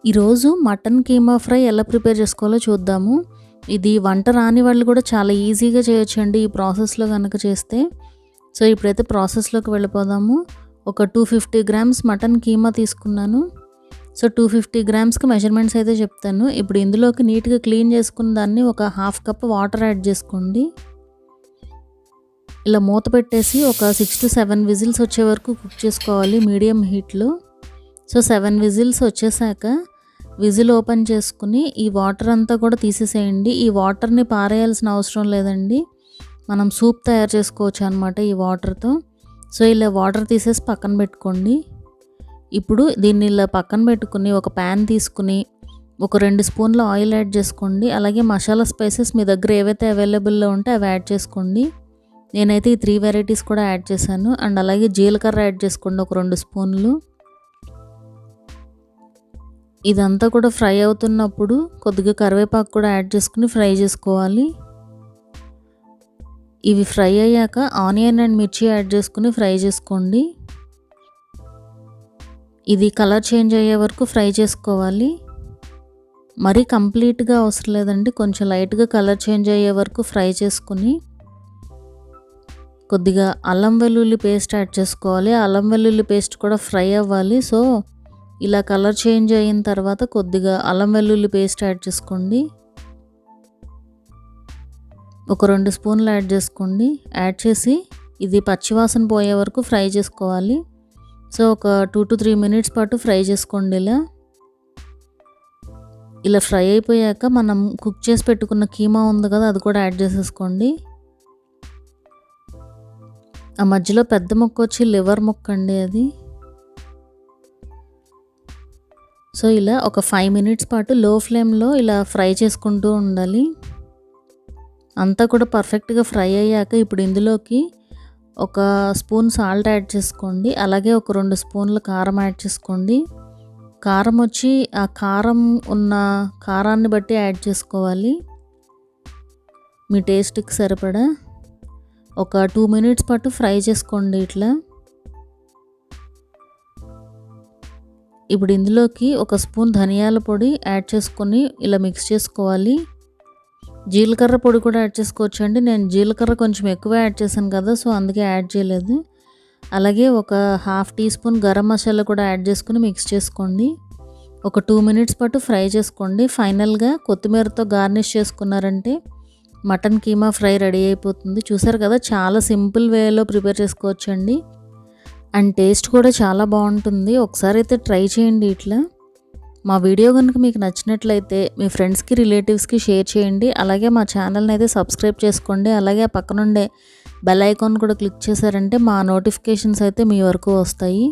ఈరోజు mutton keema fry ఎలా prepare చేసుకోవాలో చూద్దాము. ఇది వంట రాని వాళ్ళు కూడా చాలా ఈజీగా చేయొచ్చండి ఈ ప్రాసెస్లో కనుక చేస్తే. సో ఇప్పుడైతే ప్రాసెస్లోకి వెళ్ళిపోదాము. ఒక 250 గ్రామ్స్ మటన్ కీమా తీసుకున్నాను. సో 250 గ్రామ్స్కి మెజర్మెంట్స్ అయితే చెప్తాను. ఇప్పుడు ఇందులోకి నీట్గా క్లీన్ చేసుకున్న దాన్ని ఒక హాఫ్ కప్ వాటర్ యాడ్ చేసుకోండి. ఇలా మూత పెట్టేసి ఒక 6 to 7 విజిల్స్ వచ్చే వరకు కుక్ చేసుకోవాలి మీడియం హీట్లో. సో 7 విజిల్స్ వచ్చేసాక విజిల్ ఓపెన్ చేసుకుని ఈ వాటర్ అంతా కూడా తీసేసేయండి. ఈ వాటర్ని పారేయాల్సిన అవసరం లేదండి, మనం సూప్ తయారు చేసుకోవచ్చు అనమాట ఈ వాటర్తో. సో ఇలా వాటర్ తీసేసి పక్కన పెట్టుకోండి. ఇప్పుడు దీన్ని ఇలా పక్కన పెట్టుకుని ఒక ప్యాన్ తీసుకుని ఒక 2 స్పూన్ల ఆయిల్ యాడ్ చేసుకోండి. అలాగే మసాలా స్పైసెస్ మీ దగ్గర ఏవైతే అవైలబుల్లో ఉంటే అవి యాడ్ చేసుకోండి. నేనైతే ఈ 3 వెరైటీస్ కూడా యాడ్ చేశాను. అండ్ అలాగే జీలకర్ర యాడ్ చేసుకోండి ఒక 2 స్పూన్లు. ఇదంతా కూడా ఫ్రై అవుతున్నప్పుడు కొద్దిగా కరివేపాకు కూడా యాడ్ చేసుకుని ఫ్రై చేసుకోవాలి. ఇవి ఫ్రై అయ్యాక ఆనియన్ అండ్ మిర్చి యాడ్ చేసుకుని ఫ్రై చేసుకోండి. ఇది కలర్ చేంజ్ అయ్యే వరకు ఫ్రై చేసుకోవాలి. మరీ కంప్లీట్గా అవసరం లేదండి, కొంచెం లైట్గా కలర్ చేంజ్ అయ్యే వరకు ఫ్రై చేసుకుని కొద్దిగా అల్లం వెల్లుల్లి పేస్ట్ యాడ్ చేసుకోవాలి. అల్లం వెల్లుల్లి పేస్ట్ కూడా ఫ్రై అవ్వాలి. సో ఇలా కలర్ చేంజ్ అయిన తర్వాత కొద్దిగా అల్లం వెల్లుల్లి పేస్ట్ యాడ్ చేసుకోండి. ఒక 2 స్పూన్లు యాడ్ చేసుకోండి. యాడ్ చేసి ఇది పచ్చివాసన పోయే వరకు ఫ్రై చేసుకోవాలి. సో ఒక 2 to 3 మినిట్స్ పాటు ఫ్రై చేసుకోండి. ఇలా ఫ్రై అయిపోయాక మనం కుక్ చేసి పెట్టుకున్న కీమా ఉంది కదా, అది కూడా యాడ్ చేసేసుకోండి. ఆ మధ్యలో పెద్ద ముక్క వచ్చి లివర్ ముక్క అండి అది. సో ఇలా ఒక 5 మినిట్స్ పాటు లో ఫ్లేమ్లో ఇలా ఫ్రై చేసుకుంటూ ఉండాలి. అంతా కూడా పర్ఫెక్ట్గా ఫ్రై అయ్యాక ఇప్పుడు ఇందులోకి ఒక స్పూన్ సాల్ట్ యాడ్ చేసుకోండి. అలాగే ఒక 2 స్పూన్ల కారం యాడ్ చేసుకోండి. కారం వచ్చి ఆ కారం ఉన్న కారాన్ని బట్టి యాడ్ చేసుకోవాలి, మీ టేస్ట్కి సరిపడా. ఒక 2 మినిట్స్ పాటు ఫ్రై చేసుకోండి ఇట్లా. ఇప్పుడు ఇందులోకి ఒక స్పూన్ ధనియాల పొడి యాడ్ చేసుకొని ఇలా మిక్స్ చేసుకోవాలి. జీలకర్ర పొడి కూడా యాడ్ చేసుకోవచ్చు అండి, నేను జీలకర్ర కొంచెం ఎక్కువ యాడ్ చేశాను కదా, సో అందుకే యాడ్ చేయలేదు. అలాగే ఒక half teaspoon garam masala కూడా యాడ్ చేసుకుని మిక్స్ చేసుకోండి. ఒక 2 మినిట్స్ పాటు ఫ్రై చేసుకోండి. ఫైనల్గా కొత్తిమీరతో గార్నిష్ చేసుకున్నారంటే మటన్ కీమా ఫ్రై రెడీ అయిపోతుంది. చూసారు కదా, చాలా సింపుల్ వేలో ప్రిపేర్ చేసుకోవచ్చు అండి. అండ్ టేస్ట్ కూడా చాలా బాగుంటుంది. ఒకసారి అయితే ట్రై చేయండి ఇట్లా. మా వీడియో కనుక మీకు నచ్చినట్లయితే మీ ఫ్రెండ్స్కి రిలేటివ్స్కి షేర్ చేయండి. అలాగే మా ఛానల్ని అయితే సబ్స్క్రైబ్ చేసుకోండి. అలాగే పక్కనుండే బెల్ ఐకాన్ కూడా క్లిక్ చేశారంటే మా నోటిఫికేషన్స్ అయితే మీ వరకు వస్తాయి.